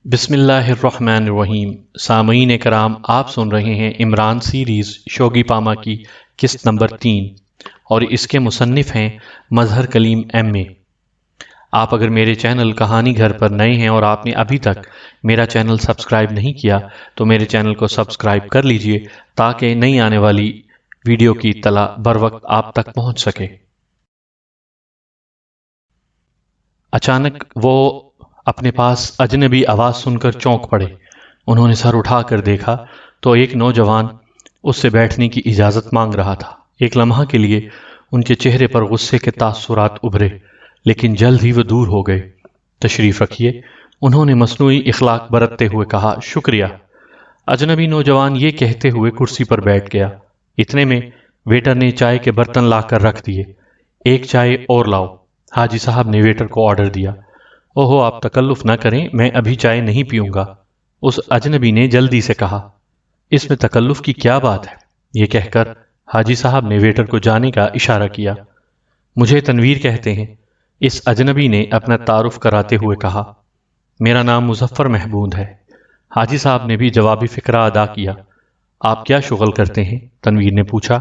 بسم اللہ الرحمن الرحیم۔ سامعین کرام، آپ سن رہے ہیں عمران سیریز شوگی پاما کی قسط نمبر 3 اور اس کے مصنف ہیں مظہر کلیم ایم اے۔ آپ اگر میرے چینل کہانی گھر پر نئے ہیں اور آپ نے ابھی تک میرا چینل سبسکرائب نہیں کیا تو میرے چینل کو سبسکرائب کر لیجئے تاکہ نئی آنے والی ویڈیو کی اطلاع بر وقت آپ تک پہنچ سکے۔ اچانک وہ اپنے پاس اجنبی آواز سن کر چونک پڑے۔ انہوں نے سر اٹھا کر دیکھا تو ایک نوجوان اس سے بیٹھنے کی اجازت مانگ رہا تھا۔ ایک لمحہ کے لیے ان کے چہرے پر غصے کے تاثرات ابھرے، لیکن جلد ہی وہ دور ہو گئے۔ تشریف رکھیے، انہوں نے مصنوعی اخلاق برتتے ہوئے کہا۔ شکریہ۔ اجنبی نوجوان یہ کہتے ہوئے کرسی پر بیٹھ گیا۔ اتنے میں ویٹر نے چائے کے برتن لا کر رکھ دیے۔ ایک چائے اور لاؤ، حاجی صاحب نے ویٹر کو آرڈر دیا۔ اوہو، آپ تکلف نہ کریں، میں ابھی چائے نہیں پیوں گا، اس اجنبی نے جلدی سے کہا۔ اس میں تکلف کی کیا بات ہے؟ یہ کہہ کر حاجی صاحب نے ویٹر کو جانے کا اشارہ کیا۔ مجھے تنویر کہتے ہیں، اس اجنبی نے اپنا تعارف کراتے ہوئے کہا۔ میرا نام مظفر محمود ہے۔ حاجی صاحب نے بھی جوابی فقرہ ادا کیا۔ آپ کیا شغل کرتے ہیں؟ تنویر نے پوچھا۔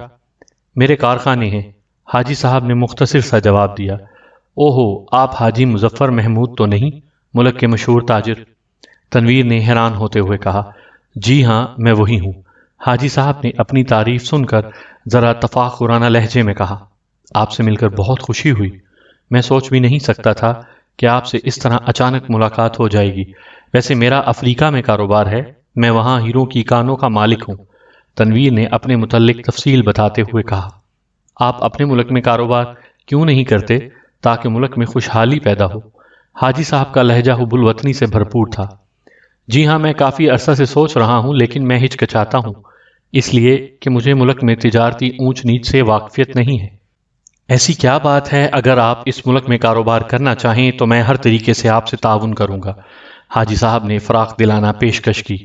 میرے کارخانے ہیں، حاجی صاحب نے مختصر سا جواب دیا۔ اوہو، آپ حاجی مظفر محمود تو نہیں، ملک کے مشہور تاجر؟ تنویر نے حیران ہوتے ہوئے کہا۔ جی ہاں، میں وہی ہوں۔ حاجی صاحب نے اپنی تعریف سن کر ذرا تفاخرانہ لہجے میں کہا۔ آپ سے مل کر بہت خوشی ہوئی، میں سوچ بھی نہیں سکتا تھا کہ آپ سے اس طرح اچانک ملاقات ہو جائے گی۔ ویسے میرا افریقہ میں کاروبار ہے، میں وہاں ہیروں کی کانوں کا مالک ہوں۔ تنویر نے اپنے متعلق تفصیل بتاتے ہوئے کہا۔ آپ اپنے ملک میں کاروبار کیوں نہیں کرتے تاکہ ملک میں خوشحالی پیدا ہو؟ حاجی صاحب کا لہجہ حب الوطنی سے بھرپور تھا۔ جی ہاں، میں کافی عرصہ سے سوچ رہا ہوں، لیکن میں ہچکچاتا ہوں، اس لیے کہ مجھے ملک میں تجارتی اونچ نیچ سے واقفیت نہیں ہے۔ ایسی کیا بات ہے؟ اگر آپ اس ملک میں کاروبار کرنا چاہیں تو میں ہر طریقے سے آپ سے تعاون کروں گا۔ حاجی صاحب نے فراخ دلانہ پیشکش کی۔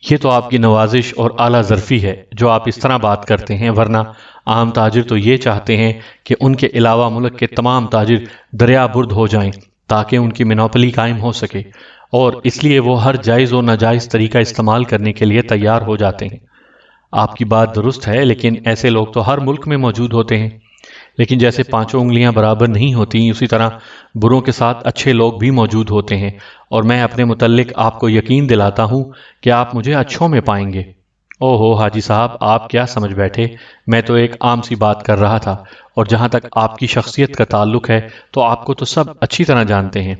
یہ تو آپ کی نوازش اور اعلیٰ ظرفی ہے جو آپ اس طرح بات کرتے ہیں، ورنہ عام تاجر تو یہ چاہتے ہیں کہ ان کے علاوہ ملک کے تمام تاجر دریا برد ہو جائیں تاکہ ان کی منوپلی قائم ہو سکے، اور اس لیے وہ ہر جائز و ناجائز طریقہ استعمال کرنے کے لیے تیار ہو جاتے ہیں۔ آپ کی بات درست ہے، لیکن ایسے لوگ تو ہر ملک میں موجود ہوتے ہیں۔ لیکن جیسے پانچوں انگلیاں برابر نہیں ہوتی، اسی طرح بروں کے ساتھ اچھے لوگ بھی موجود ہوتے ہیں، اور میں اپنے متعلق آپ کو یقین دلاتا ہوں کہ آپ مجھے اچھوں میں پائیں گے۔ اوہو حاجی صاحب، آپ کیا سمجھ بیٹھے، میں تو ایک عام سی بات کر رہا تھا، اور جہاں تک آپ کی شخصیت کا تعلق ہے تو آپ کو تو سب اچھی طرح جانتے ہیں۔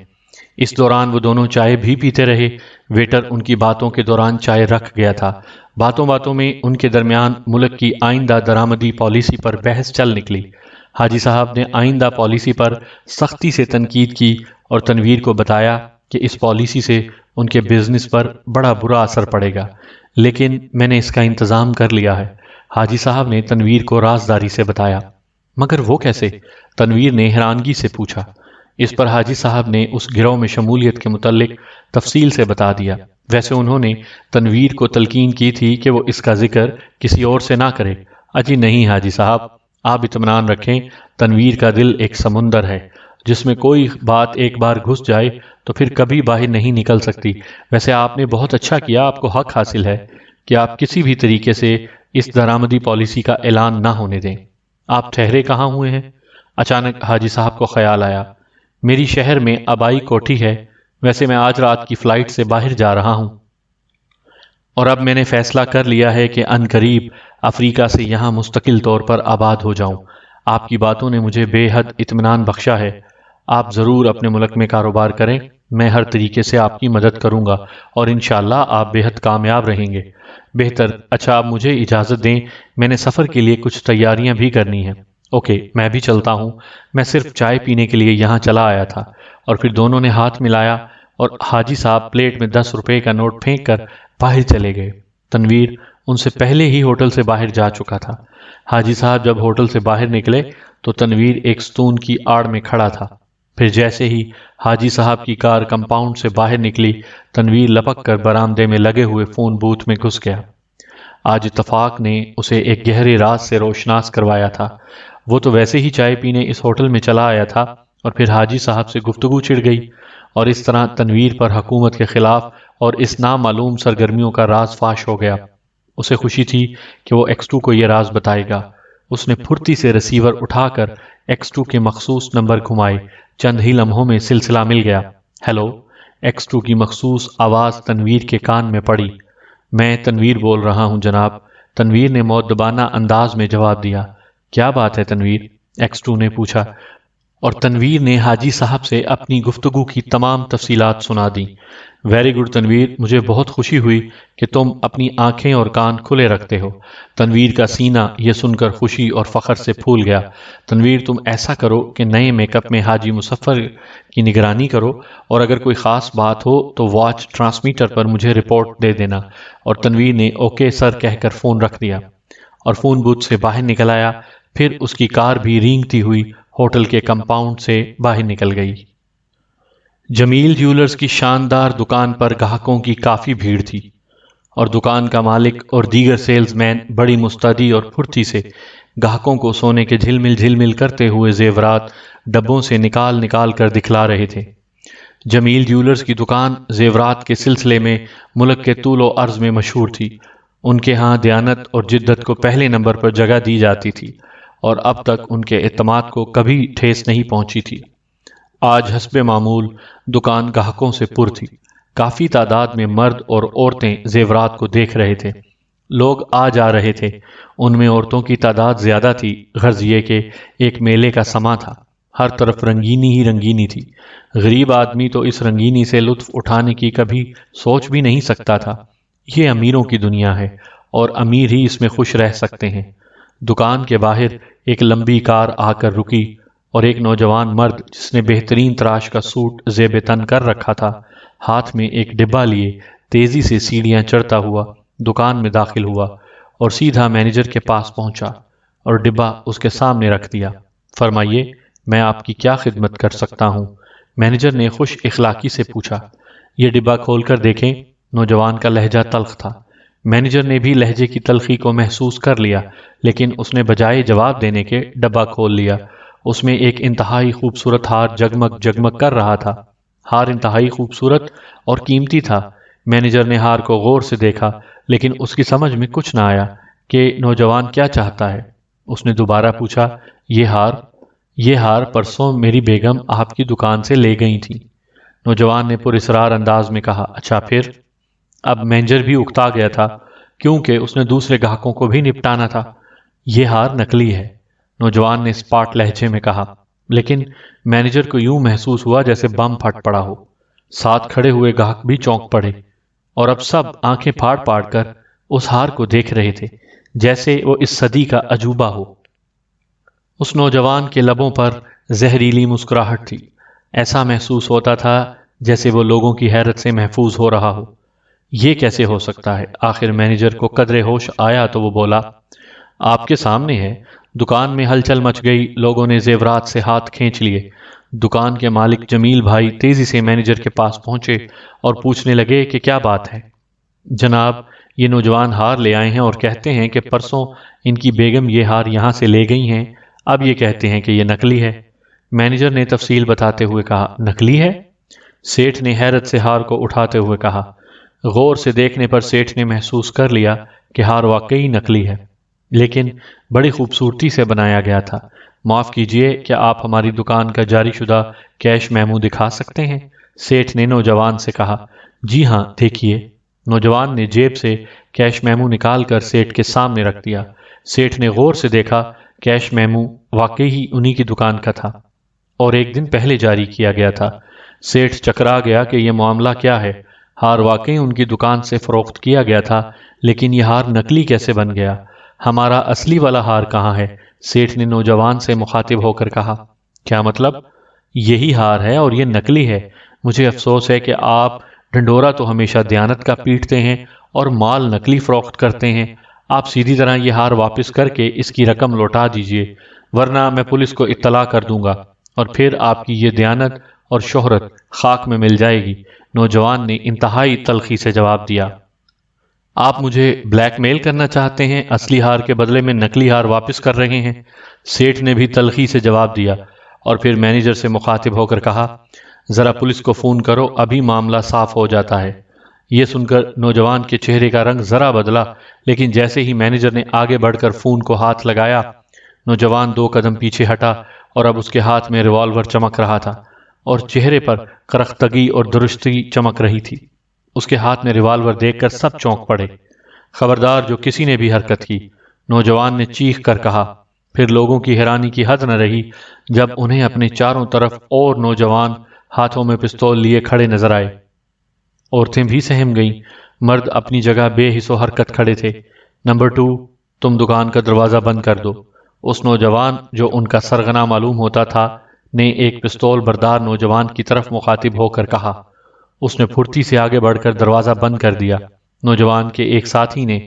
اس دوران وہ دونوں چائے بھی پیتے رہے۔ ویٹر ان کی باتوں کے دوران چائے رکھ گیا تھا۔ باتوں باتوں میں ان کے درمیان ملک کی آئندہ درآمدی پالیسی پر بحث چل نکلی۔ حاجی صاحب نے آئندہ پالیسی پر سختی سے تنقید کی اور تنویر کو بتایا کہ اس پالیسی سے ان کے بزنس پر بڑا برا اثر پڑے گا، لیکن میں نے اس کا انتظام کر لیا ہے۔ حاجی صاحب نے تنویر کو رازداری سے بتایا۔ مگر وہ کیسے؟ تنویر نے حیرانگی سے پوچھا۔ اس پر حاجی صاحب نے اس گروہ میں شمولیت کے متعلق تفصیل سے بتا دیا۔ ویسے انہوں نے تنویر کو تلقین کی تھی کہ وہ اس کا ذکر کسی اور سے نہ کرے۔ اجی نہیں حاجی صاحب، آپ اطمینان رکھیں، تنویر کا دل ایک سمندر ہے، جس میں کوئی بات ایک بار گھس جائے تو پھر کبھی باہر نہیں نکل سکتی۔ ویسے آپ نے بہت اچھا کیا، آپ کو حق حاصل ہے کہ آپ کسی بھی طریقے سے اس درآمدی پالیسی کا اعلان نہ ہونے دیں۔ آپ ٹھہرے کہاں ہوئے ہیں؟ اچانک حاجی صاحب کو خیال آیا۔ میری شہر میں آبائی کوٹھی ہے، ویسے میں آج رات کی فلائٹ سے باہر جا رہا ہوں، اور اب میں نے فیصلہ کر لیا ہے کہ ان قریب افریقہ سے یہاں مستقل طور پر آباد ہو جاؤں۔ آپ کی باتوں نے مجھے بے حد اطمینان بخشا ہے۔ آپ ضرور اپنے ملک میں کاروبار کریں، میں ہر طریقے سے آپ کی مدد کروں گا، اور انشاءاللہ آپ بے حد کامیاب رہیں گے۔ بہتر، اچھا آپ مجھے اجازت دیں، میں نے سفر کے لیے کچھ تیاریاں بھی کرنی ہیں۔ اوکے، میں بھی چلتا ہوں، میں صرف چائے پینے کے لیے یہاں چلا آیا تھا۔ اور پھر دونوں نے ہاتھ ملایا اور حاجی صاحب پلیٹ میں 10 روپے کا نوٹ پھینک کر باہر چلے گئے۔ تنویر ان سے پہلے ہی ہوٹل سے باہر جا چکا تھا۔ حاجی صاحب جب ہوٹل سے باہر نکلے تو تنویر ایک ستون کی آڑ میں کھڑا تھا۔ پھر جیسے ہی حاجی صاحب کی کار کمپاؤنڈ سے باہر نکلی، تنویر لپک کر برآمدے میں لگے ہوئے فون بوتھ میں گھس گیا۔ آج اتفاق نے اسے ایک گہرے راز سے روشناس کروایا تھا۔ وہ تو ویسے ہی چائے پینے اس ہوٹل میں چلا آیا تھا، اور پھر حاجی صاحب سے گفتگو چھڑ گئی، اور اس طرح تنویر پر حکومت کے خلاف اور اس نامعلوم سرگرمیوں کا راز فاش ہو گیا۔ اسے خوشی تھی کہ وہ ایکس 2 کو یہ راز بتائے گا۔ اس نے پھرتی سے ریسیور اٹھا کر ایکس 2 کے مخصوص نمبر گھمائے۔ چند ہی لمحوں میں سلسلہ مل گیا۔ ہیلو، ایکس 2 کی مخصوص آواز تنویر کے کان میں پڑی۔ میں تنویر بول رہا ہوں جناب، تنویر نے مؤدبانہ انداز میں جواب دیا۔ کیا بات ہے تنویر؟ ایکس 2 نے پوچھا، اور تنویر نے حاجی صاحب سے اپنی گفتگو کی تمام تفصیلات سنا دیں۔ ویری گڈ تنویر، مجھے بہت خوشی ہوئی کہ تم اپنی آنکھیں اور کان کھلے رکھتے ہو۔ تنویر کا سینہ یہ سن کر خوشی اور فخر سے پھول گیا۔ تنویر، تم ایسا کرو کہ نئے میک اپ میں حاجی مظفر کی نگرانی کرو، اور اگر کوئی خاص بات ہو تو واچ ٹرانسمیٹر پر مجھے رپورٹ دے دینا۔ اور تنویر نے اوکے سر کہہ کر فون رکھ دیا اور فون بوتھ سے باہر نکل آیا۔ پھر اس کی کار بھی رینگتی ہوئی ہوٹل کے کمپاؤنڈ سے باہر نکل گئی۔ جمیل جیولرز کی شاندار دکان پر گاہکوں کی کافی بھیڑ تھی، اور دکان کا مالک اور دیگر سیلز مین بڑی مستعدی اور پھرتی سے گاہکوں کو سونے کے جھلمل کرتے ہوئے زیورات ڈبوں سے نکال نکال کر دکھلا رہے تھے۔ جمیل جیولرز کی دکان زیورات کے سلسلے میں ملک کے طول و عرض میں مشہور تھی۔ ان کے ہاں دیانت اور جدت کو پہلے نمبر پر جگہ دی جاتی تھی، اور اب تک ان کے اعتماد کو کبھی ٹھیس نہیں پہنچی تھی۔ آج حسب معمول دکان گاہکوں سے پر تھی۔ کافی تعداد میں مرد اور عورتیں زیورات کو دیکھ رہے تھے۔ لوگ آ جا رہے تھے۔ ان میں عورتوں کی تعداد زیادہ تھی، غرض یہ کہ ایک میلے کا سما تھا۔ ہر طرف رنگینی ہی رنگینی تھی۔ غریب آدمی تو اس رنگینی سے لطف اٹھانے کی کبھی سوچ بھی نہیں سکتا تھا۔ یہ امیروں کی دنیا ہے، اور امیر ہی اس میں خوش رہ سکتے ہیں۔ دکان کے باہر ایک لمبی کار آ کر رکی، اور ایک نوجوان مرد جس نے بہترین تراش کا سوٹ زیب تن کر رکھا تھا، ہاتھ میں ایک ڈبہ لیے تیزی سے سیڑھیاں چڑھتا ہوا دکان میں داخل ہوا اور سیدھا مینیجر کے پاس پہنچا اور ڈبہ اس کے سامنے رکھ دیا۔ فرمائیے، میں آپ کی کیا خدمت کر سکتا ہوں؟ مینیجر نے خوش اخلاقی سے پوچھا۔ یہ ڈبہ کھول کر دیکھیں۔ نوجوان کا لہجہ تلخ تھا۔ مینیجر نے بھی لہجے کی تلخی کو محسوس کر لیا، لیکن اس نے بجائے جواب دینے کے ڈبہ کھول لیا۔ اس میں ایک انتہائی خوبصورت ہار جگمگ جگمگ کر رہا تھا۔ ہار انتہائی خوبصورت اور قیمتی تھا۔ مینیجر نے ہار کو غور سے دیکھا، لیکن اس کی سمجھ میں کچھ نہ آیا کہ نوجوان کیا چاہتا ہے۔ اس نے دوبارہ پوچھا، یہ ہار پرسوں میری بیگم آپ کی دکان سے لے گئی تھی۔ نوجوان نے پراسرار انداز میں کہا، اچھا پھر؟ اب مینیجر بھی اکتا گیا تھا، کیونکہ اس نے دوسرے گاہکوں کو بھی نپٹانا تھا۔ یہ ہار نکلی ہے، نوجوان نے اسپاٹ لہجے میں کہا، لیکن مینیجر کو یوں محسوس ہوا جیسے بم پھٹ پڑا ہو۔ ساتھ کھڑے ہوئے گاہک بھی چونک پڑے، اور اب سب آنکھیں پھاڑ پھاڑ کر اس ہار کو دیکھ رہے تھے جیسے وہ اس صدی کا عجوبہ ہو۔ اس نوجوان کے لبوں پر زہریلی مسکراہٹ تھی۔ ایسا محسوس ہوتا تھا جیسے وہ لوگوں کی حیرت سے محفوظ ہو رہا ہو۔ یہ کیسے ہو سکتا ہے؟ آخر مینیجر کو قدرے ہوش آیا تو وہ بولا، آپ کے سامنے ہے۔ دکان میں ہلچل مچ گئی، لوگوں نے زیورات سے ہاتھ کھینچ لیے۔ دکان کے مالک جمیل بھائی تیزی سے مینیجر کے پاس پہنچے اور پوچھنے لگے کہ کیا بات ہے؟ جناب، یہ نوجوان ہار لے آئے ہیں اور کہتے ہیں کہ پرسوں ان کی بیگم یہ ہار یہاں سے لے گئی ہیں۔ اب یہ کہتے ہیں کہ یہ نکلی ہے۔ مینیجر نے تفصیل بتاتے ہوئے کہا، نکلی ہے؟ سیٹھ نے حیرت سے ہار کو اٹھاتے ہوئے کہا۔ غور سے دیکھنے پر سیٹھ نے محسوس کر لیا کہ ہار واقعی نکلی ہے، لیکن بڑی خوبصورتی سے بنایا گیا تھا۔ معاف کیجئے، کیا آپ ہماری دکان کا جاری شدہ کیش میمو دکھا سکتے ہیں؟ سیٹھ نے نوجوان سے کہا۔ جی ہاں، دیکھیے۔ نوجوان نے جیب سے کیش میمو نکال کر سیٹھ کے سامنے رکھ دیا۔ سیٹھ نے غور سے دیکھا، کیش میمو واقعی ہی انہی کی دکان کا تھا اور ایک دن پہلے جاری کیا گیا تھا۔ سیٹھ چکرا گیا کہ یہ معاملہ کیا ہے۔ ہار واقعی ان کی دکان سے فروخت کیا گیا تھا، لیکن یہ ہار نکلی کیسے بن گیا؟ ہمارا اصلی والا ہار کہاں ہے؟ سیٹھ نے نوجوان سے مخاطب ہو کر کہا۔ کیا مطلب؟ یہی ہار ہے اور یہ نکلی ہے۔ مجھے افسوس ہے کہ آپ ڈھنڈورا تو ہمیشہ دیانت کا پیٹتے ہیں اور مال نکلی فروخت کرتے ہیں۔ آپ سیدھی طرح یہ ہار واپس کر کے اس کی رقم لوٹا دیجئے، ورنہ میں پولیس کو اطلاع کر دوں گا، اور پھر آپ کی یہ دیانت اور شہرت خاک میں مل جائے گی۔ نوجوان نے انتہائی تلخی سے جواب دیا۔ آپ مجھے بلیک میل کرنا چاہتے ہیں؟ اصلی ہار کے بدلے میں نکلی ہار واپس کر رہے ہیں؟ سیٹھ نے بھی تلخی سے جواب دیا، اور پھر مینیجر سے مخاطب ہو کر کہا، ذرا پولیس کو فون کرو، ابھی معاملہ صاف ہو جاتا ہے۔ یہ سن کر نوجوان کے چہرے کا رنگ ذرا بدلا، لیکن جیسے ہی مینیجر نے آگے بڑھ کر فون کو ہاتھ لگایا، نوجوان 2 قدم پیچھے ہٹا اور اب اس کے ہاتھ میں ریوالور چمک رہا تھا اور چہرے پر کرختگی اور درستگی چمک رہی تھی۔ اس کے ہاتھ میں ریوالور دیکھ کر سب چونک پڑے۔ خبردار جو کسی نے بھی حرکت کی، نوجوان نے چیخ کر کہا۔ پھر لوگوں کی حیرانی کی حد نہ رہی جب انہیں اپنے چاروں طرف اور نوجوان ہاتھوں میں پستول لیے کھڑے نظر آئے۔ عورتیں بھی سہم گئیں، مرد اپنی جگہ بے حس و حرکت کھڑے تھے۔ نمبر 2، تم دکان کا دروازہ بند کر دو۔ اس نوجوان جو ان کا سرغنہ معلوم ہوتا تھا نے ایک پستول بردار نوجوان کی طرف مخاطب ہو کر کہا۔ اس نے پھرتی سے آگے بڑھ کر دروازہ بند کر دیا۔ نوجوان کے ایک ساتھی نے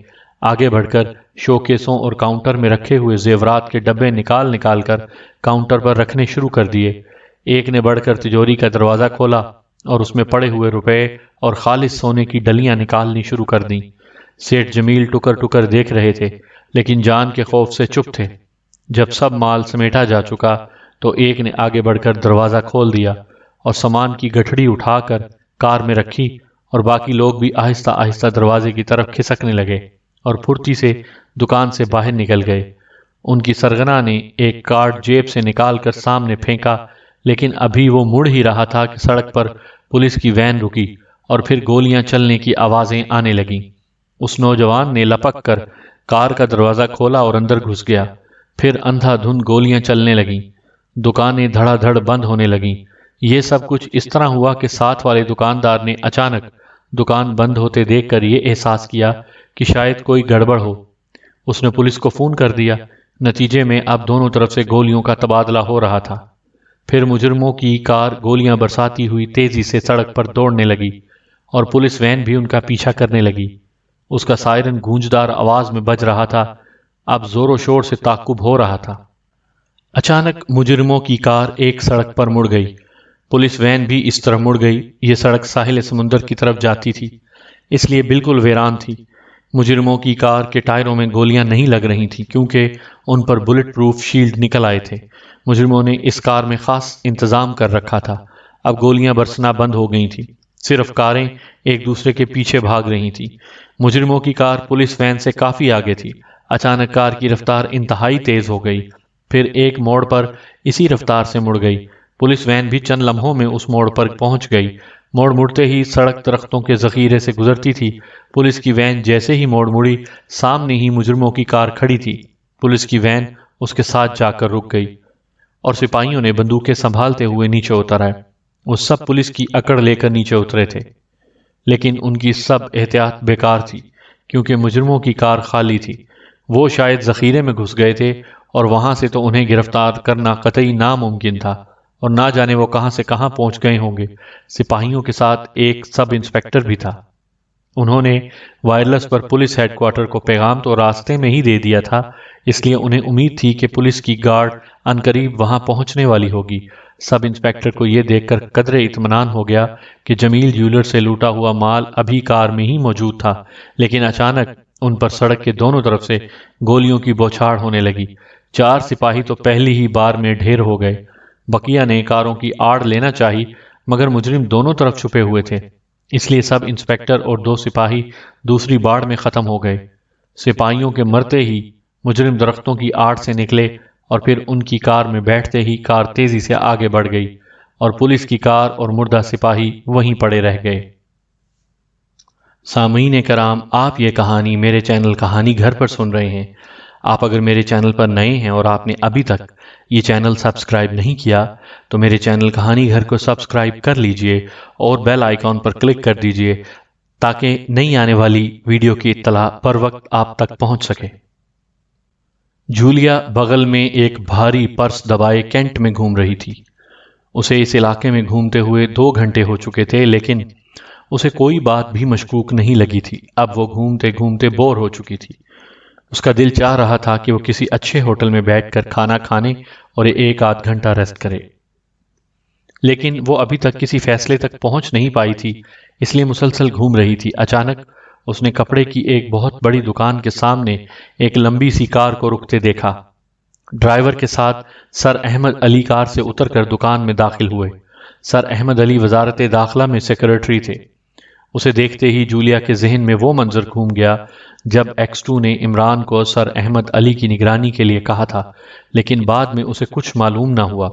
آگے بڑھ کر شوکیسوں اور کاؤنٹر میں رکھے ہوئے زیورات کے ڈبے نکال کر کاؤنٹر پر رکھنے شروع کر دیے۔ ایک نے بڑھ کر تجوری کا دروازہ کھولا اور اس میں پڑے ہوئے روپے اور خالص سونے کی ڈلیاں نکالنی شروع کر دیں۔ سیٹھ جمیل ٹکر دیکھ رہے تھے، لیکن جان کے خوف سے چپ تھے۔ جب سب مال سمیٹا جا چکا تو ایک نے آگے بڑھ کر دروازہ کھول دیا اور سامان کی گٹھڑی اٹھا کر کار میں رکھی، اور باقی لوگ بھی آہستہ آہستہ دروازے کی طرف کھسکنے لگے اور پھرتی سے دکان سے باہر نکل گئے۔ ان کی سرگنا نے ایک کارڈ جیب سے نکال کر سامنے پھینکا، لیکن ابھی وہ مڑ ہی رہا تھا کہ سڑک پر پولیس کی وین رکی اور پھر گولیاں چلنے کی آوازیں آنے لگیں۔ اس نوجوان نے لپک کر کار کا دروازہ کھولا اور اندر گھس گیا۔ پھر اندھا دھند گولیاں چلنے لگیں، دکانیں دھڑا دھڑ بند ہونے لگیں۔ یہ سب کچھ اس طرح ہوا کہ ساتھ والے دکاندار نے اچانک دکان بند ہوتے دیکھ کر یہ احساس کیا کہ شاید کوئی گڑبڑ ہو۔ اس نے پولیس کو فون کر دیا۔ نتیجے میں اب دونوں طرف سے گولیوں کا تبادلہ ہو رہا تھا۔ پھر مجرموں کی کار گولیاں برساتی ہوئی تیزی سے سڑک پر دوڑنے لگی اور پولیس وین بھی ان کا پیچھا کرنے لگی۔ اس کا سائرن گونجدار آواز میں بج رہا تھا، اب زور و شور سے تعاقب ہو رہا تھا۔ اچانک مجرموں کی کار ایک سڑک پر مڑ گئی، پولیس وین بھی اس طرف مڑ گئی۔ یہ سڑک ساحل سمندر کی طرف جاتی تھی، اس لیے بالکل ویران تھی۔ مجرموں کی کار کے ٹائروں میں گولیاں نہیں لگ رہی تھیں کیونکہ ان پر بلٹ پروف شیلڈ نکل آئے تھے۔ مجرموں نے اس کار میں خاص انتظام کر رکھا تھا۔ اب گولیاں برسنا بند ہو گئی تھیں، صرف کاریں ایک دوسرے کے پیچھے بھاگ رہی تھیں۔ مجرموں کی کار پولیس وین سے کافی آگے تھی۔ اچانک کار کی رفتار انتہائی تیز ہو گئی، پھر ایک موڑ پر اسی رفتار سے مڑ گئی۔ پولیس وین بھی چند لمحوں میں اس موڑ پر پہنچ گئی۔ موڑ مڑتے ہی سڑک درختوں کے ذخیرے سے گزرتی تھی۔ پولیس کی وین جیسے ہی موڑ مڑی، سامنے ہی مجرموں کی کار کھڑی تھی۔ پولیس کی وین اس کے ساتھ جا کر رک گئی اور سپاہیوں نے بندوقیں سنبھالتے ہوئے نیچے اتر آئے۔ وہ سب پولیس کی اکڑ لے کر نیچے اترے تھے، لیکن ان کی سب احتیاط بیکار تھی کیونکہ مجرموں کی کار خالی تھی۔ وہ شاید ذخیرے میں گھس گئے تھے اور وہاں سے تو انہیں گرفتار کرنا قطعی ناممکن تھا، اور نہ جانے وہ کہاں سے کہاں پہنچ گئے ہوں گے۔ سپاہیوں کے ساتھ ایک سب انسپیکٹر بھی تھا۔ انہوں نے وائرلیس پر پولیس ہیڈ کوارٹر کو پیغام تو راستے میں ہی دے دیا تھا، اس لیے انہیں امید تھی کہ پولیس کی گارڈ عنقریب وہاں پہنچنے والی ہوگی۔ سب انسپیکٹر کو یہ دیکھ کر قدرے اطمینان ہو گیا کہ جمیل جیولر سے لوٹا ہوا مال ابھی کار میں ہی موجود تھا، لیکن اچانک ان پر سڑک کے دونوں طرف سے گولیوں کی بوچھاڑ ہونے لگی۔ 4 سپاہی تو پہلی ہی بار میں ڈھیر ہو گئے۔ بقیہ نے کاروں کی آڑ لینا چاہی، مگر مجرم دونوں طرف چھپے ہوئے تھے، اس لیے سب انسپیکٹر اور 2 سپاہی دوسری باڑ میں ختم ہو گئے۔ سپاہیوں کے مرتے ہی مجرم درختوں کی آڑ سے نکلے اور پھر ان کی کار میں بیٹھتے ہی کار تیزی سے آگے بڑھ گئی اور پولیس کی کار اور مردہ سپاہی وہیں پڑے رہ گئے۔ سامعین کرام، آپ یہ کہانی میرے چینل کہانی گھر پر سن رہے ہیں۔ آپ اگر میرے چینل پر نئے ہیں اور آپ نے ابھی تک یہ چینل سبسکرائب نہیں کیا تو میرے چینل کہانی گھر کو سبسکرائب کر لیجئے اور بیل آئیکن پر کلک کر دیجئے تاکہ نئی آنے والی ویڈیو کی اطلاع پر وقت آپ تک پہنچ سکے۔ جولیا بغل میں ایک بھاری پرس دبائے کینٹ میں گھوم رہی تھی۔ اسے اس علاقے میں گھومتے ہوئے 2 گھنٹے ہو چکے تھے، لیکن اسے کوئی بات بھی مشکوک نہیں لگی تھی۔ اب وہ گھومتے گھومتے بور ہو چکی تھی۔ اس کا دل چاہ رہا تھا کہ وہ کسی اچھے ہوٹل میں بیٹھ کر کھانا کھانے اور 1 آدھ گھنٹہ ریسٹ کرے، لیکن وہ ابھی تک کسی فیصلے تک پہنچ نہیں پائی تھی، اس لیے مسلسل گھوم رہی تھی۔ اچانک اس نے کپڑے کی ایک بہت بڑی دکان کے سامنے ایک لمبی سی کار کو رکتے دیکھا۔ ڈرائیور کے ساتھ سر احمد علی کار سے اتر کر دکان میں داخل ہوئے۔ سر احمد علی وزارت داخلہ میں سیکریٹری تھے۔ اسے دیکھتے ہی جولیا کے ذہن میں وہ منظر گھوم گیا جب ایکس2 نے عمران کو سر احمد علی کی نگرانی کے لیے کہا تھا، لیکن بعد میں اسے کچھ معلوم نہ ہوا۔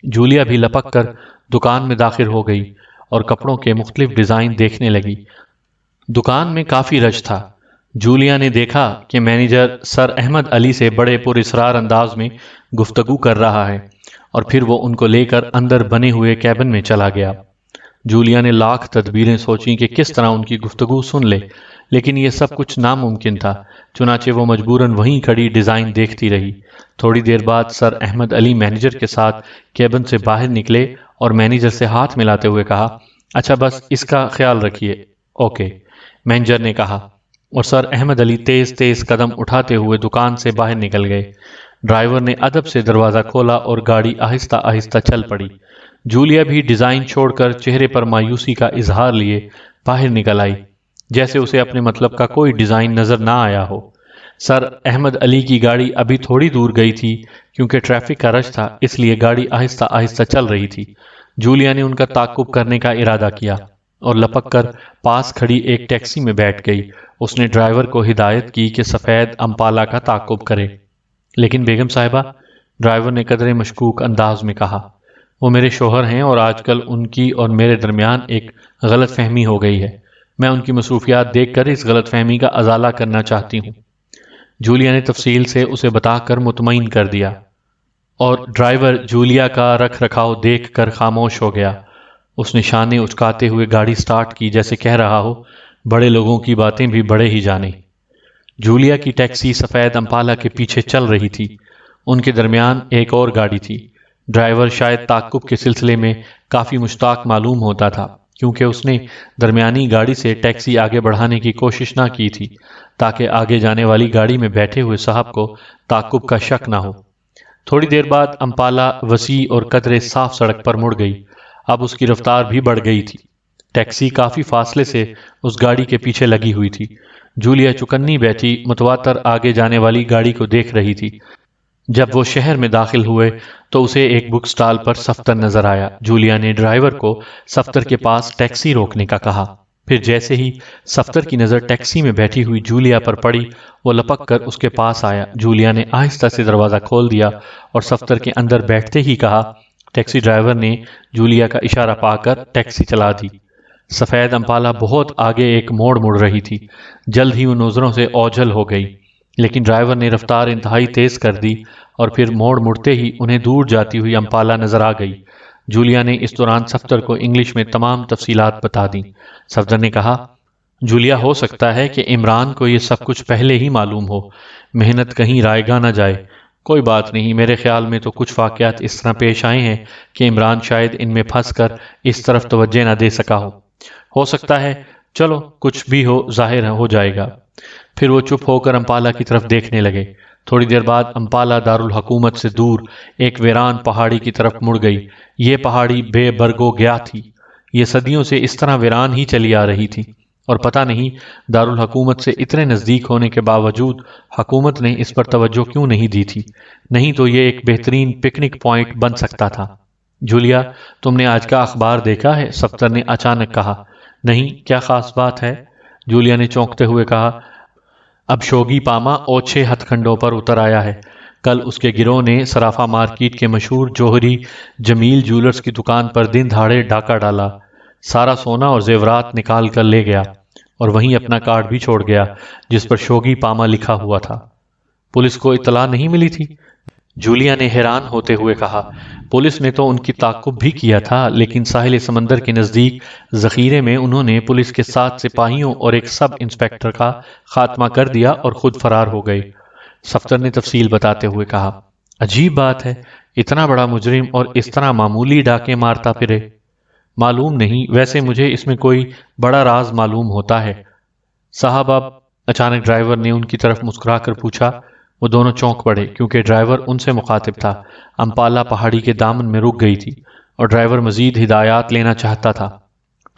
جولیا بھی لپک کر دکان میں داخل ہو گئی اور کپڑوں کے مختلف ڈیزائن دیکھنے لگی۔ دکان میں کافی رش تھا۔ جولیا نے دیکھا کہ مینیجر سر احمد علی سے بڑے پر اسرار انداز میں گفتگو کر رہا ہے، اور پھر وہ ان کو لے کر اندر بنے ہوئے کیبن میں چلا گیا۔ جولیا نے لاکھ تدبیریں سوچیں کہ کس طرح ان کی گفتگو سن لے، لیکن یہ سب کچھ ناممکن تھا، چنانچہ وہ مجبوراً وہیں کھڑی ڈیزائن دیکھتی رہی۔ تھوڑی دیر بعد سر احمد علی مینیجر کے ساتھ کیبن سے باہر نکلے اور مینیجر سے ہاتھ ملاتے ہوئے کہا، اچھا بس اس کا خیال رکھیے۔ اوکے، مینیجر نے کہا، اور سر احمد علی تیز تیز قدم اٹھاتے ہوئے دکان سے باہر نکل گئے۔ ڈرائیور نے ادب سے دروازہ کھولا اور گاڑی آہستہ آہستہ چل پڑی۔ جولیا بھی ڈیزائن چھوڑ کر چہرے پر مایوسی کا اظہار لیے باہر نکل آئی، جیسے اسے اپنے مطلب کا کوئی ڈیزائن نظر نہ آیا ہو۔ سر احمد علی کی گاڑی ابھی تھوڑی دور گئی تھی، کیونکہ ٹریفک کا رش تھا، اس لیے گاڑی آہستہ آہستہ چل رہی تھی۔ جولیا نے ان کا تعاقب کرنے کا ارادہ کیا اور لپک کر پاس کھڑی ایک ٹیکسی میں بیٹھ گئی۔ اس نے ڈرائیور کو ہدایت کی کہ سفید امپالا کا تعاقب کرے۔ لیکن بیگم صاحبہ، ڈرائیور نے قدرے مشکوک انداز میں کہا، وہ میرے شوہر ہیں اور آج کل ان کی اور میرے درمیان ایک غلط فہمی ہو گئی ہے۔ میں ان کی مصروفیات دیکھ کر اس غلط فہمی کا ازالہ کرنا چاہتی ہوں۔ جولیا نے تفصیل سے اسے بتا کر مطمئن کر دیا، اور ڈرائیور جولیا کا رکھ رکھاؤ دیکھ کر خاموش ہو گیا۔ اس نے شانے اچکاتے ہوئے گاڑی سٹارٹ کی، جیسے کہہ رہا ہو، بڑے لوگوں کی باتیں بھی بڑے ہی جانے۔ جولیا کی ٹیکسی سفید امپالا کے پیچھے چل رہی تھی۔ ان کے درمیان ایک اور گاڑی تھی۔ ڈرائیور شاید تعاقب کے سلسلے میں کافی مشتاق معلوم ہوتا تھا، کیونکہ اس نے درمیانی گاڑی سے ٹیکسی آگے بڑھانے کی کوشش نہ کی تھی، تاکہ آگے جانے والی گاڑی میں بیٹھے ہوئے صاحب کو تعاقب کا شک نہ ہو۔ تھوڑی دیر بعد امپالا وسیع اور قدرے صاف سڑک پر مڑ گئی۔ اب اس کی رفتار بھی بڑھ گئی تھی۔ ٹیکسی کافی فاصلے سے اس گاڑی کے پیچھے لگی ہوئی تھی۔ جولیا چکنی بیٹھی متواتر آگے جانے والی گاڑی کو دیکھ رہی تھی۔ جب وہ شہر میں داخل ہوئے تو اسے ایک بک سٹال پر صفتر نظر آیا۔ جولیا نے ڈرائیور کو صفتر کے پاس ٹیکسی روکنے کا کہا۔ پھر جیسے ہی صفتر کی نظر ٹیکسی میں بیٹھی ہوئی جولیا پر پڑی، وہ لپک کر اس کے پاس آیا۔ جولیا نے آہستہ سے دروازہ کھول دیا اور صفتر کے اندر بیٹھتے ہی کہا۔ ٹیکسی ڈرائیور نے جولیا کا اشارہ پا کر ٹیکسی چلا دی۔ سفید امپالا بہت آگے ایک موڑ مڑ رہی تھی۔ جلد ہی وہ نظروں سے اوجھل ہو گئی، لیکن ڈرائیور نے رفتار انتہائی تیز کر دی، اور پھر موڑ مڑتے ہی انہیں دور جاتی ہوئی امپالا نظر آ گئی۔ جولیا نے اس دوران صفتر کو انگلش میں تمام تفصیلات بتا دیں۔ صفتر نے کہا، جولیا، ہو سکتا ہے کہ عمران کو یہ سب کچھ پہلے ہی معلوم ہو، محنت کہیں رائگاں نہ جائے۔ کوئی بات نہیں، میرے خیال میں تو کچھ واقعات اس طرح پیش آئے ہیں کہ عمران شاید ان میں پھنس کر اس طرف توجہ نہ دے سکا ہو سکتا ہے، چلو کچھ بھی ہو، ظاہر ہو جائے گا۔ پھر وہ چپ ہو کر امپالا کی طرف دیکھنے لگے۔ تھوڑی دیر بعد امپالا دارالحکومت سے دور ایک ویران پہاڑی کی طرف مڑ گئی۔ یہ پہاڑی بے برگو گیا تھی۔ یہ صدیوں سے اس طرح ویران ہی چلی آ رہی تھی، اور پتہ نہیں دارالحکومت سے اتنے نزدیک ہونے کے باوجود حکومت نے اس پر توجہ کیوں نہیں دی تھی، نہیں تو یہ ایک بہترین پکنک پوائنٹ بن سکتا تھا۔ جولیا، تم نے آج کا اخبار دیکھا ہے؟ صفتر نے اچانک کہا۔ نہیں، کیا خاص بات ہے؟ جولیا نے چونکتے ہوئے کہا، اب شوگی پاما اوچھے ہتھ کھنڈوں پر اتر آیا ہے۔ کل اس کے گروہ نے صرافہ مارکیٹ کے مشہور جوہری جمیل جولرز کی دکان پر دن دہاڑے ڈاکہ ڈالا، سارا سونا اور زیورات نکال کر لے گیا، اور وہیں اپنا کارڈ بھی چھوڑ گیا جس پر شوگی پاما لکھا ہوا تھا۔ پولیس کو اطلاع نہیں ملی تھی؟ جولیا نے حیران ہوتے ہوئے کہا، پولیس نے تو ان کی تعاقب بھی کیا تھا، لیکن ساحل سمندر کے نزدیک ذخیرے میں انہوں نے پولیس کے 7 سپاہیوں اور ایک سب انسپیکٹر کا خاتمہ کر دیا اور خود فرار ہو گئے۔ صفتر نے تفصیل بتاتے ہوئے کہا، عجیب بات ہے، اتنا بڑا مجرم اور اس طرح معمولی ڈاکے مارتا پھرے۔ معلوم نہیں، ویسے مجھے اس میں کوئی بڑا راز معلوم ہوتا ہے صاحب۔ اب اچانک ڈرائیور نے ان کی طرف مسکرا کر پوچھا۔ وہ دونوں چونک پڑے، کیونکہ ڈرائیور ان سے مخاطب تھا۔ امپالا پہاڑی کے دامن میں رک گئی تھی، اور ڈرائیور مزید ہدایات لینا چاہتا تھا۔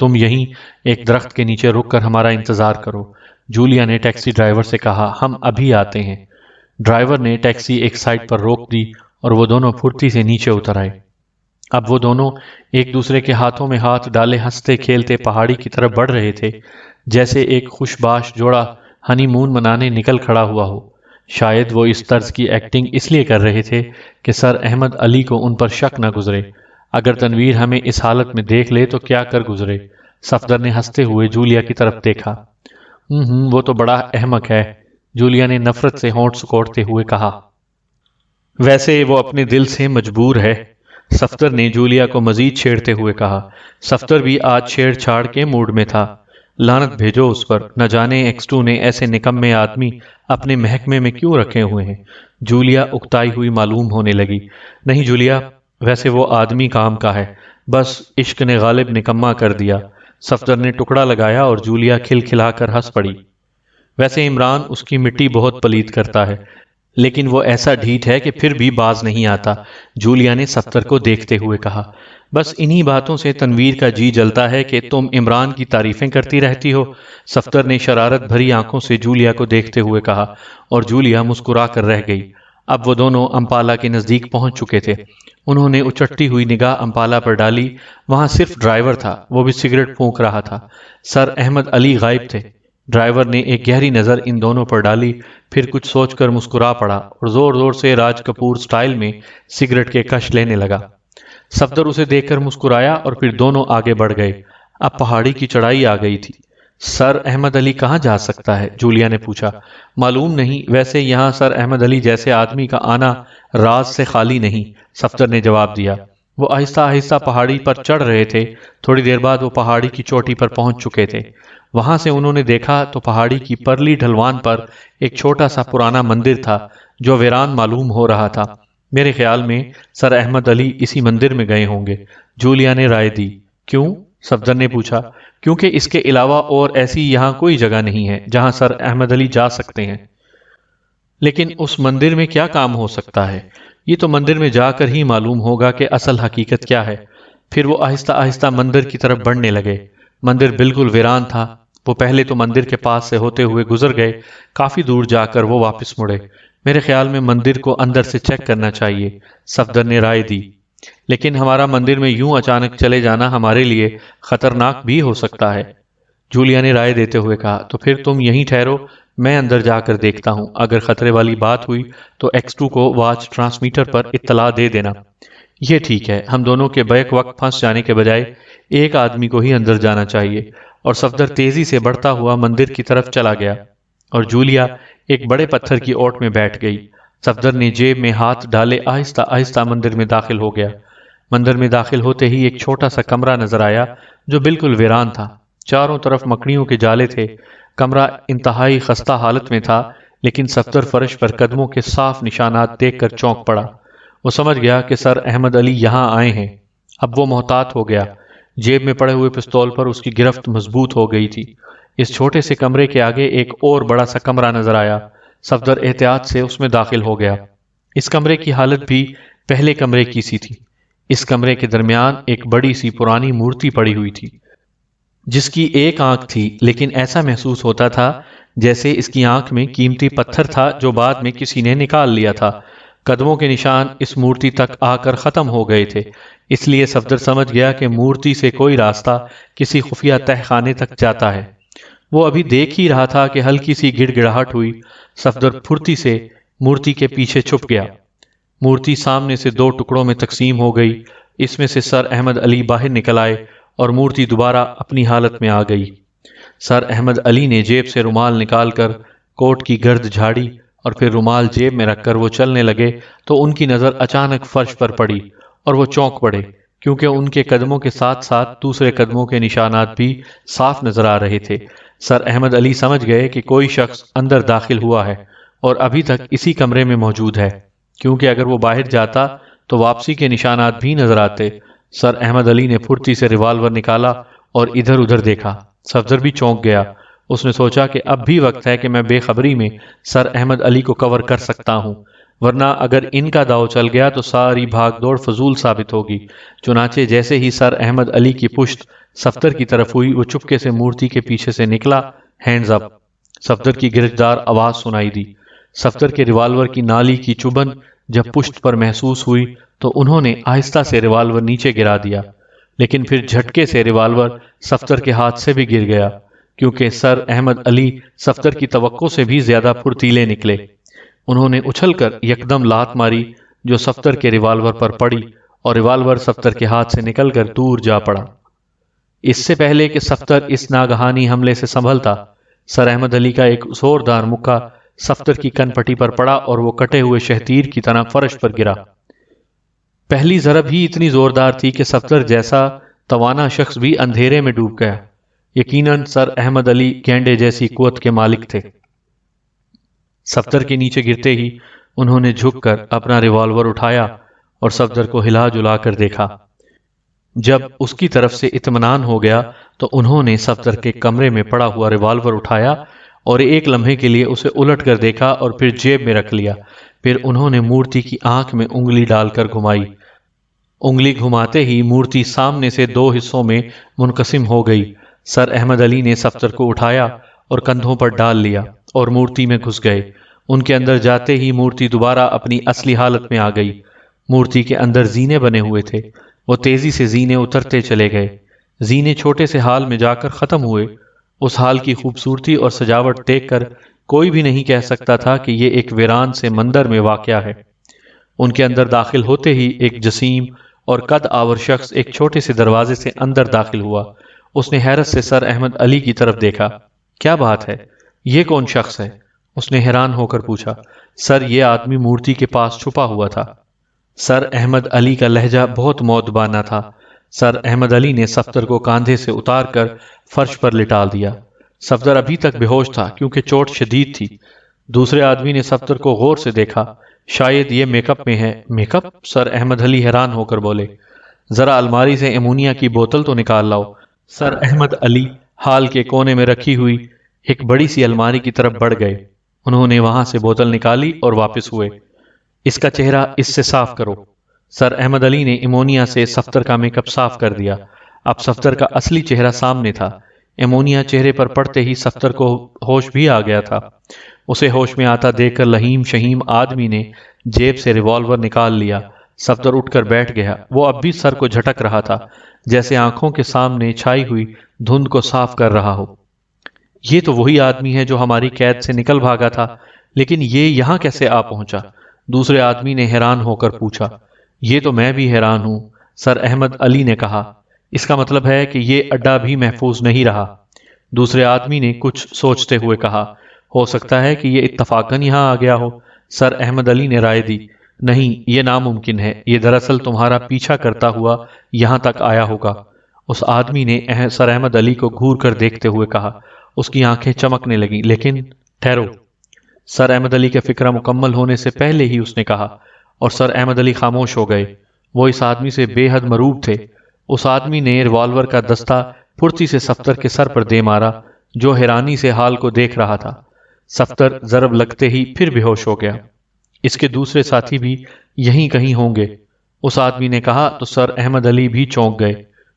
تم یہیں ایک درخت کے نیچے رک کر ہمارا انتظار کرو، جولیا نے ٹیکسی ڈرائیور سے کہا، ہم ابھی آتے ہیں۔ ڈرائیور نے ٹیکسی ایک سائڈ پر روک دی اور وہ دونوں پھرتی سے نیچے اتر آئے۔ اب وہ دونوں ایک دوسرے کے ہاتھوں میں ہاتھ ڈالے ہنستے کھیلتے پہاڑی کی طرف بڑھ رہے تھے، جیسے ایک خوش باش جوڑا ہنی مون منانے نکل کھڑا ہوا ہو۔ شاید وہ اس طرز کی ایکٹنگ اس لیے کر رہے تھے کہ سر احمد علی کو ان پر شک نہ گزرے۔ اگر تنویر ہمیں اس حالت میں دیکھ لے تو کیا کر گزرے؟ صفدر نے ہنستے ہوئے جولیا کی طرف دیکھا۔ وہ تو بڑا احمق ہے، جولیا نے نفرت سے ہونٹ سکوڑتے ہوئے کہا۔ ویسے وہ اپنے دل سے مجبور ہے، صفدر نے جولیا کو مزید چھیڑتے ہوئے کہا۔ صفدر بھی آج چھیڑ چھاڑ کے موڈ میں تھا۔ لعنت بھیجو اس پر، نہ جانے ایکس2 نے ایسے نکمے آدمی اپنے محکمے میں کیوں رکھے ہوئے ہیں۔ جولیا اکتائی ہوئی معلوم ہونے لگی۔ نہیں جولیا، ویسے وہ آدمی کام کا ہے، بس عشق نے غالب نکما کر دیا۔ صفدر نے ٹکڑا لگایا اور جولیا کھل کھلا کر ہنس پڑی۔ ویسے عمران اس کی مٹی بہت پلید کرتا ہے، لیکن وہ ایسا ڈھیٹ ہے کہ پھر بھی باز نہیں آتا، جولیا نے صفدر کو دیکھتے ہوئے کہا۔ بس انہی باتوں سے تنویر کا جی جلتا ہے کہ تم عمران کی تعریفیں کرتی رہتی ہو، صفدر نے شرارت بھری آنکھوں سے جولیا کو دیکھتے ہوئے کہا، اور جولیا مسکرا کر رہ گئی۔ اب وہ دونوں امپالہ کے نزدیک پہنچ چکے تھے۔ انہوں نے اچٹتی ہوئی نگاہ امپالہ پر ڈالی، وہاں صرف ڈرائیور تھا، وہ بھی سگریٹ پھونک رہا تھا۔ سر احمد علی غائب تھے۔ ڈرائیور نے ایک گہری نظر ان دونوں پر ڈالی، پھر کچھ سوچ کر مسکرا پڑا اور زور زور سے راج کپور سٹائل میں سگریٹ کے کش لینے لگا۔ صفدر اسے دیکھ کر مسکرایا اور پھر دونوں آگے بڑھ گئے۔ اب پہاڑی کی چڑھائی آ گئی تھی۔ سر احمد علی کہاں جا سکتا ہے؟ جولیا نے پوچھا۔ معلوم نہیں، ویسے یہاں سر احمد علی جیسے آدمی کا آنا راز سے خالی نہیں، صفدر نے جواب دیا۔ وہ آہستہ آہستہ پہاڑی پر چڑھ رہے تھے۔ تھوڑی دیر بعد وہ پہاڑی کی چوٹی پر پہنچ چکے تھے۔ وہاں سے انہوں نے دیکھا تو پہاڑی کی پرلی ڈھلوان پر ایک چھوٹا سا پرانا مندر تھا جو ویران معلوم ہو رہا تھا۔ میرے خیال میں سر احمد علی اسی مندر میں گئے ہوں گے، جولیا نے رائے دی۔ کیوں؟ صفدر نے پوچھا۔ کیونکہ اس کے علاوہ اور ایسی یہاں کوئی جگہ نہیں ہے جہاں سر احمد علی جا سکتے ہیں۔ لیکن اس مندر میں کیا کام ہو سکتا ہے؟ یہ تو مندر میں جا کر ہی معلوم ہوگا کہ اصل حقیقت کیا ہے۔ پھر وہ آہستہ آہستہ مندر کی طرف بڑھنے لگے۔ مندر بالکل ویران تھا۔ وہ پہلے تو مندر کے پاس سے ہوتے ہوئے گزر گئے، کافی دور جا کر وہ واپس مڑے۔ میرے خیال میں مندر کو اندر سے چیک کرنا چاہیے، صفدر نے رائے دی۔ لیکن ہمارا مندر میں یوں اچانک چلے جانا ہمارے لیے خطرناک بھی ہو سکتا ہے، جولیا نے رائے دیتے ہوئے کہا۔ تو پھر تم یہیں ٹھہرو، میں اندر جا کر دیکھتا ہوں۔ اگر خطرے والی بات ہوئی تو ایکس2 کو واچ ٹرانسمیٹر پر اطلاع دے دینا۔ یہ ٹھیک ہے، ہم دونوں کے بیک وقت پھنس جانے کے بجائے ایک آدمی کو ہی اندر جانا چاہیے۔ اور صفدر تیزی سے بڑھتا ہوا مندر کی طرف چلا گیا اور جولیا ایک بڑے پتھر کی اوٹ میں بیٹھ گئی۔ صفدر نے جیب میں ہاتھ ڈالے آہستہ آہستہ مندر میں داخل ہو گیا۔ مندر میں داخل ہوتے ہی ایک چھوٹا سا کمرہ نظر آیا جو بالکل ویران تھا۔ چاروں طرف مکڑیوں کے جالے تھے۔ کمرہ انتہائی خستہ حالت میں تھا، لیکن صفدر فرش پر قدموں کے صاف نشانات دیکھ کر چونک پڑا۔ وہ سمجھ گیا کہ سر احمد علی یہاں آئے ہیں۔ اب وہ محتاط ہو گیا۔ جیب میں پڑے ہوئے پستول پر اس کی گرفت مضبوط ہو گئی تھی۔ اس چھوٹے سے کمرے کے آگے ایک اور بڑا سا کمرہ نظر آیا۔ صفدر احتیاط سے اس میں داخل ہو گیا۔ اس کمرے کی حالت بھی پہلے کمرے کی سی تھی۔ اس کمرے کے درمیان ایک بڑی سی پرانی مورتی پڑی ہوئی تھی جس کی ایک آنکھ تھی، لیکن ایسا محسوس ہوتا تھا جیسے اس کی آنکھ میں قیمتی پتھر تھا جو بعد میں کسی نے نکال لیا تھا۔ قدموں کے نشان اس مورتی تک آ کر ختم ہو گئے تھے، اس لیے صفدر سمجھ گیا کہ مورتی سے کوئی راستہ کسی خفیہ تہ خانے تک جاتا ہے۔ وہ ابھی دیکھ ہی رہا تھا کہ ہلکی سی گڑ گڑاہٹ ہوئی۔ صفدر پھرتی سے مورتی کے پیچھے چھپ گیا۔ مورتی سامنے سے دو ٹکڑوں میں تقسیم ہو گئی۔ اس میں سے سر احمد علی باہر نکل آئے اور مورتی دوبارہ اپنی حالت میں آ گئی۔ سر احمد علی نے جیب سے رومال نکال کر کوٹ کی گرد جھاڑی اور پھر رومال جیب میں رکھ کر وہ چلنے لگے تو ان کی نظر اچانک فرش پر پڑی اور وہ چونک پڑے، کیونکہ ان کے قدموں کے ساتھ ساتھ دوسرے قدموں کے نشانات بھی صاف نظر آ رہے تھے۔ سر احمد علی سمجھ گئے کہ کوئی شخص اندر داخل ہوا ہے اور ابھی تک اسی کمرے میں موجود ہے، کیونکہ اگر وہ باہر جاتا تو واپسی کے نشانات بھی نظر آتے۔ سر احمد علی نے پھرتی سے ریوالور نکالا اور ادھر ادھر دیکھا۔ صفدر بھی چونک گیا۔ اس نے سوچا کہ اب بھی وقت ہے کہ میں بے خبری میں سر احمد علی کو کور کر سکتا ہوں، ورنہ اگر ان کا داؤ چل گیا تو ساری بھاگ دوڑ فضول ثابت ہوگی۔ چنانچہ جیسے ہی سر احمد علی کی پشت صفدر کی طرف ہوئی، وہ چپکے سے مورتی کے پیچھے سے نکلا۔ ہینڈز اپ! صفدر کی گرجدار آواز سنائی دی۔ صفدر کے ریوالور کی نالی کی چبھن جب پشت پر محسوس ہوئی تو انہوں نے آہستہ سے ریوالور نیچے گرا دیا، لیکن پھر جھٹکے سے ریوالور صفدر کے ہاتھ سے بھی گر گیا، کیونکہ سر احمد علی صفدر کی توقع سے بھی زیادہ پھرتیلے نکلے۔ انہوں نے اچھل کر یکدم لات ماری جو صفدر کے ریوالور پر پڑی، اور ریوالور صفدر کے ہاتھ سے نکل کر دور جا پڑا۔ اس سے پہلے کہ صفدر اس ناگہانی حملے سے سنبھلتا، سر احمد علی کا ایک زوردار مکہ صفدر کی کن پٹی پر پڑا اور وہ کٹے ہوئے شہتیر کی طرح فرش پر گرا۔ پہلی ضرب ہی اتنی زوردار تھی کہ صفدر جیسا توانا شخص بھی اندھیرے میں ڈوب گیا۔ یقیناً سر احمد علی گینڈے جیسی قوت کے مالک تھے۔ صفدر کے نیچے گرتے ہی انہوں نے جھک کر اپنا ریوالور اٹھایا اور صفدر کو ہلا جلا کر دیکھا۔ جب اس کی طرف سے اطمینان ہو گیا تو انہوں نے صفدر کے کمرے میں پڑا ہوا ریوالور اٹھایا اور ایک لمحے کے لیے اسے الٹ کر دیکھا اور پھر جیب میں رکھ لیا۔ پھر انہوں نے مورتی کی آنکھ میں انگلی ڈال کر گھمائی۔ انگلی گھماتے ہی مورتی سامنے سے دو حصوں میں منقسم ہو گئی۔ سر احمد علی نے صفدر کو اٹھایا اور کندھوں پر ڈال لیا اور مورتی میں گھس گئے۔ ان کے اندر جاتے ہی مورتی دوبارہ اپنی اصلی حالت میں آ گئی۔ مورتی کے اندر زینے بنے ہوئے تھے۔ وہ تیزی سے زینے اترتے چلے گئے۔ زینے چھوٹے سے ہال میں جا کر ختم ہوئے۔ اس ہال کی خوبصورتی اور سجاوٹ دیکھ کر کوئی بھی نہیں کہہ سکتا تھا کہ یہ ایک ویران سے مندر میں واقع ہے۔ ان کے اندر داخل ہوتے ہی ایک جسیم اور قد آور شخص ایک چھوٹے سے دروازے سے اندر داخل ہوا۔ اس نے حیرت سے سر احمد علی کی طرف دیکھا۔ کیا بات ہے؟ یہ کون شخص ہے؟ اس نے حیران ہو کر پوچھا۔ سر، یہ آدمی مورتی کے پاس چھپا ہوا تھا۔ سر احمد علی کا لہجہ بہت مؤدبانہ تھا۔ سر احمد علی نے صفدر کو کاندھے سے اتار کر فرش پر لٹا دیا۔ صفدر ابھی تک بے ہوش تھا کیونکہ چوٹ شدید تھی۔ دوسرے آدمی نے صفدر کو غور سے دیکھا۔ شاید یہ میک اپ میں ہے۔ Make up? سر احمد علی حیران ہو کر بولے۔ ذرا الماری سے امونیا کی بوتل تو نکال لاؤ۔ سر احمد علی ہال کے کونے میں رکھی ہوئی ایک بڑی سی الماری کی طرف بڑھ گئے۔ انہوں نے وہاں سے بوتل نکالی اور واپس ہوئے۔ اس کا چہرہ اس سے صاف کرو۔ سر احمد علی نے امونیا سے صفدر کا میک اپ صاف کر دیا۔ اب صفدر کا اصلی چہرہ سامنے تھا۔ امونیا چہرے پر پڑتے ہی صفدر کو ہوش بھی آ گیا تھا۔ اسے ہوش میں آتا دیکھ کر لہیم شہیم آدمی نے جیب سے ریوالور نکال لیا۔ صفدر اٹھ کر بیٹھ گیا۔ وہ اب بھی سر کو جھٹک رہا تھا، جیسے آنکھوں کے سامنے چھائی ہوئی دھند کو صاف کر رہا ہو۔ یہ تو وہی آدمی ہے جو ہماری قید سے نکل بھاگا تھا، لیکن یہ یہاں کیسے آ پہنچا؟ دوسرے آدمی نے حیران ہو کر پوچھا۔ یہ تو میں بھی حیران ہوں، سر احمد علی نے کہا۔ اس کا مطلب ہے کہ یہ اڈا بھی محفوظ نہیں رہا۔ دوسرے آدمی نے کچھ سوچتے ہوئے کہا۔ ہو سکتا ہے کہ یہ اتفاقاً یہاں آ گیا ہو۔ سر احمد علی نے رائے دی۔ نہیں، یہ ناممکن ہے۔ یہ دراصل تمہارا پیچھا کرتا ہوا یہاں تک آیا ہوگا۔ اس آدمی نے سر احمد علی کو گھور کر دیکھتے ہوئے کہا۔ اس کی آنکھیں چمکنے لگیں۔ لیکن ٹھہرو۔ سر احمد علی کا فکرہ مکمل ہونے سے پہلے ہی اس نے کہا، اور سر احمد علی خاموش ہو گئے۔ وہ اس آدمی سے بے حد مرعوب تھے۔ اس آدمی نے ریوالور کا دستہ پھرتی سے صفدر کے سر پر دے مارا، جو حیرانی سے حال کو دیکھ رہا تھا۔ صفدر ضرب لگتے ہی پھر بے ہوش ہو گیا۔ اس کے دوسرے ساتھی بھی یہیں کہیں ہوں گے، اس آدمی نے کہا تو سر احمد علی بھی چونک گئے۔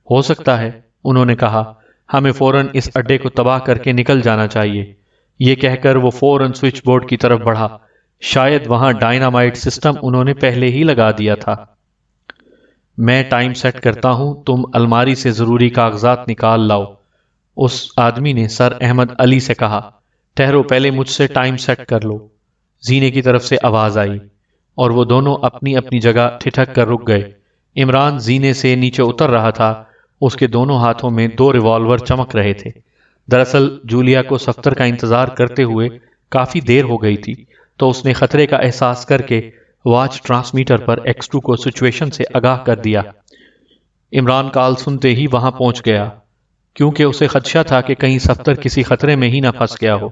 ہو سکتا ہے، انہوں نے کہا۔ ہمیں فوراً اس اڈے کو تباہ کر کے نکل جانا چاہیے۔ یہ کہہ کر وہ فوراً سوئچ بورڈ کی طرف بڑھا۔ شاید وہاں ڈائنامائٹ سسٹم انہوں نے پہلے ہی لگا دیا تھا۔ میں ٹائم سیٹ کرتا ہوں، تم الماری سے ضروری کاغذات نکال لاؤ، اس آدمی نے سر احمد علی سے کہا۔ ٹھہرو، پہلے مجھ سے ٹائم سیٹ کر لو۔ زینے کی طرف سے آواز آئی اور وہ دونوں اپنی اپنی جگہ ٹھٹک کر رک گئے۔ عمران زینے سے نیچے اتر رہا تھا۔ اس کے دونوں ہاتھوں میں دو ریوالور چمک رہے تھے۔ دراصل جولیا کو صفدر کا انتظار کرتے ہوئے کافی دیر ہو گئی تھی، تو اس نے خطرے کا احساس کر کے واچ ٹرانسمیٹر پر ایکس2 کو سچویشن سے آگاہ کر دیا۔ عمران کال سنتے ہی وہاں پہنچ گیا، کیونکہ اسے خدشہ تھا کہ کہیں صفدر کسی خطرے میں ہی نہ پھنس گیا ہو۔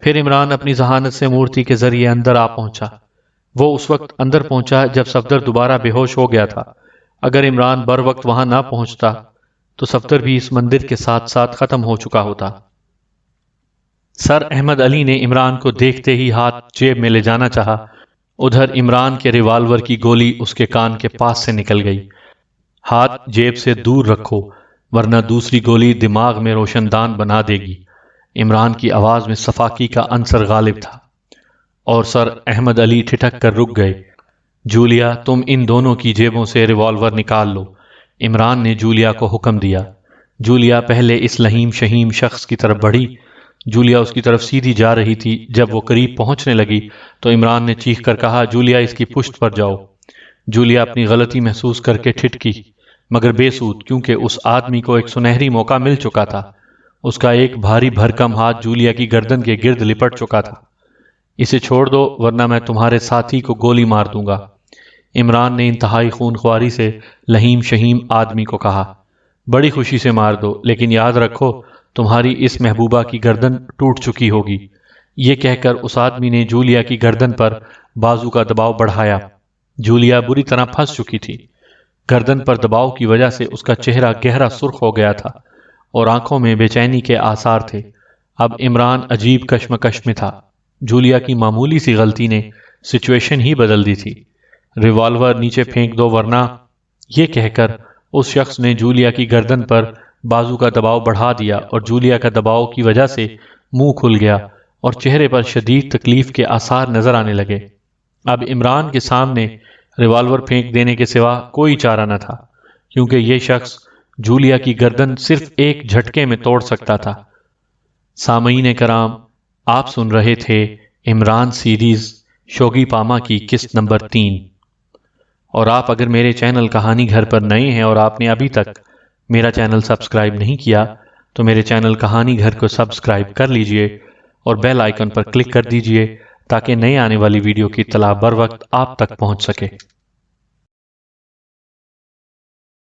پھر عمران اپنی ذہانت سے مورتی کے ذریعے اندر آ پہنچا۔ وہ اس وقت اندر پہنچا جب صفدر دوبارہ بے ہوش ہو گیا تھا۔ اگر عمران بر وقت وہاں نہ پہنچتا تو صفدر بھی اس مندر کے ساتھ ساتھ ختم ہو چکا ہوتا۔ سر احمد علی نے عمران کو دیکھتے ہی ہاتھ جیب میں لے جانا چاہا۔ ادھر عمران کے ریوالور کی گولی اس کے کان کے پاس سے نکل گئی۔ ہاتھ جیب سے دور رکھو، ورنہ دوسری گولی دماغ میں روشن دان بنا دے گی۔ عمران کی آواز میں صفاقی کا عنصر غالب تھا، اور سر احمد علی ٹھٹک کر رک گئے۔ جولیا تم ان دونوں کی جیبوں سے ریوالور نکال لو، عمران نے جولیا کو حکم دیا۔ جولیا پہلے اس لہیم شہیم شخص کی طرف بڑھی۔ جولیا اس کی طرف سیدھی جا رہی تھی، جب وہ قریب پہنچنے لگی تو عمران نے چیخ کر کہا، جولیا اس کی پشت پر جاؤ۔ جولیا اپنی غلطی محسوس کر کے ٹھٹکی، مگر بے سود، کیونکہ اس آدمی کو ایک سنہری موقع مل چکا تھا۔ اس کا ایک بھاری بھرکم ہاتھ جولیا کی گردن کے گرد لپٹ چکا تھا۔ اسے چھوڑ دو ورنہ میں تمہارے ساتھی کو گولی مار دوں گا، عمران نے انتہائی خونخواری سے لہیم شہیم آدمی کو کہا۔ بڑی خوشی سے مار دو، لیکن یاد رکھو تمہاری اس محبوبہ کی گردن ٹوٹ چکی ہوگی۔ یہ کہہ کر اس آدمی نے جولیا کی گردن پر بازو کا دباؤ بڑھایا۔ جولیا بری طرح پھنس چکی تھی۔ گردن پر دباؤ کی وجہ سے اس کا چہرہ گہرا سرخ ہو گیا تھا اور آنکھوں میں بے چینی کے آثار تھے۔ اب عمران عجیب کشمکش میں تھا۔ جولیا کی معمولی سی غلطی نے سچویشن ہی بدل دی تھی۔ ریوالور نیچے پھینک دو ورنہ، یہ کہہ کر اس شخص نے جولیا کی گردن پر بازو کا دباؤ بڑھا دیا اور جولیا کا دباؤ کی وجہ سے منہ کھل گیا اور چہرے پر شدید تکلیف کے آثار نظر آنے لگے۔ اب عمران کے سامنے ریوالور پھینک دینے کے سوا کوئی چارہ نہ تھا، کیونکہ یہ شخص جولیا کی گردن صرف ایک جھٹکے میں توڑ سکتا تھا۔ سامعین کرام، آپ سن رہے تھے عمران سیریز شوگی پاما کی قسط نمبر 3، اور آپ اگر میرے چینل کہانی گھر پر نئے ہیں اور آپ نے ابھی تک میرا چینل سبسکرائب نہیں کیا تو میرے چینل کہانی گھر کو سبسکرائب کر لیجئے اور بیل آئیکن پر کلک کر دیجئے تاکہ نئے آنے والی ویڈیو کی اطلاع بر وقت آپ تک پہنچ سکے۔